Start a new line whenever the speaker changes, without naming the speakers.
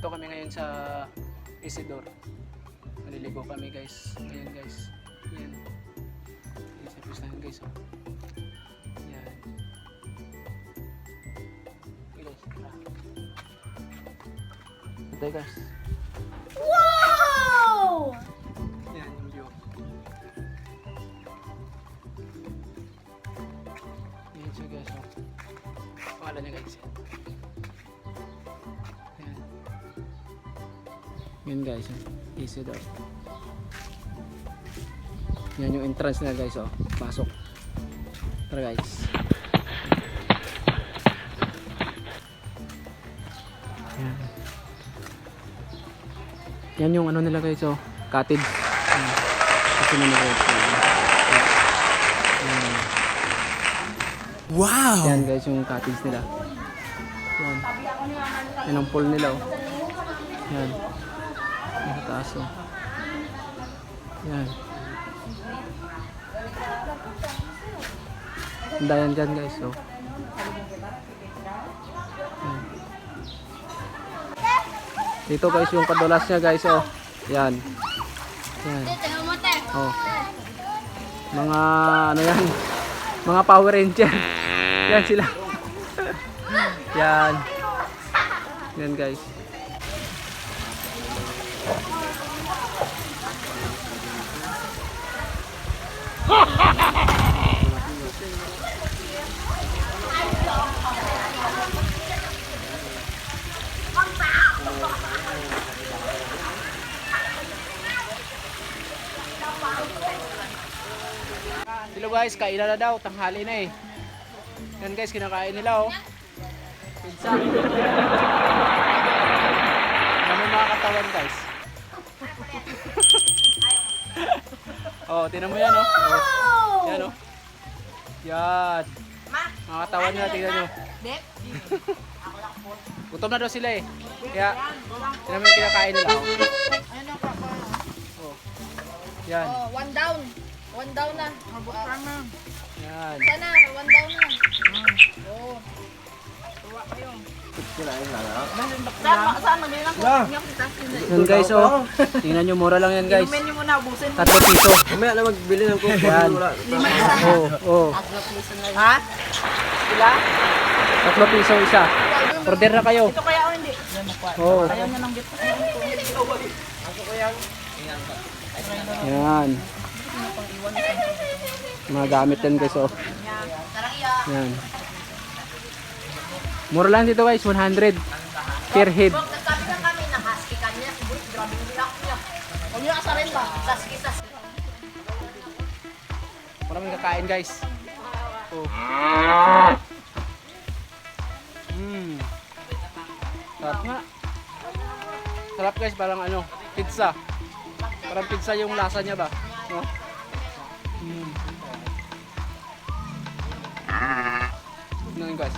Nandito kami ngayon sa Isidore. Maliligo kami guys. Ayan guys. Ayan. Ayan sa pistahan guys. Oh. Ayan. Okay guys. Ito guys.
Wow!
Ayan yung view. Ayan siya guys. Oh. Pangalan niya guys. Ayan. Yun guys. Isidore. Yan yung entrance na guys. Oh. Pasok. Tara guys. Ayan. Yan yung ano nila guys. Oh. Cottage. Ayan. Kasi na guys. Ayan.
Wow!
Yan guys yung cottage nila. Yan. Yan ang pool nila. Oh. Yan. Nakataas oh. Yan. Dayan dyan guys oh. Yan. Dito guys yung kadulas niya guys oh. Yan. Yan. Oh. Mga ano yan? Mga Power Ranger. Yan sila. Yan. Yan guys. Hello guys, kainan na daw, tanghali na eh. Yan guys, kinakain nila oh. Pizza. Ano mga katawan guys? Oh, tinan mo yan oh. Oh. Yan oh. Yan. Mga katawan nila, tingnan nyo. Gutom na daw sila eh. Kaya, tinan mo yung kinakain nila oh. Oh. Yan.
Oh, one down. One down na.
Yan.
Sana, one down na. Oh. Tuwa kayo. Saan magiging ako?
Yan guys oh. Tingnan nyo, mura lang yan guys.
Menu mo na, ubusin mo.
3 piso.
Mamaya na magbili ng coke.
Yan.
Lima isa.
Oh, oh.
Ha? Sila?
3 piso isa. Order na kayo.
Ito kaya o hindi?
Oh.
Ayaw na ng gift.
Yan. Mga gamit yan guys oh. Yan. Mura lang dito guys, 100 per head.
Nagsabi lang kami na husky kanya. Siguro, grabe yung bilak niya. Huwag niyo asarin ba? Saski.
Maraming kakain guys. Oh. Sarap nga. Sarap guys, parang ano, pizza. Parang pizza yung lasa niya ba? No? Ano yun guys?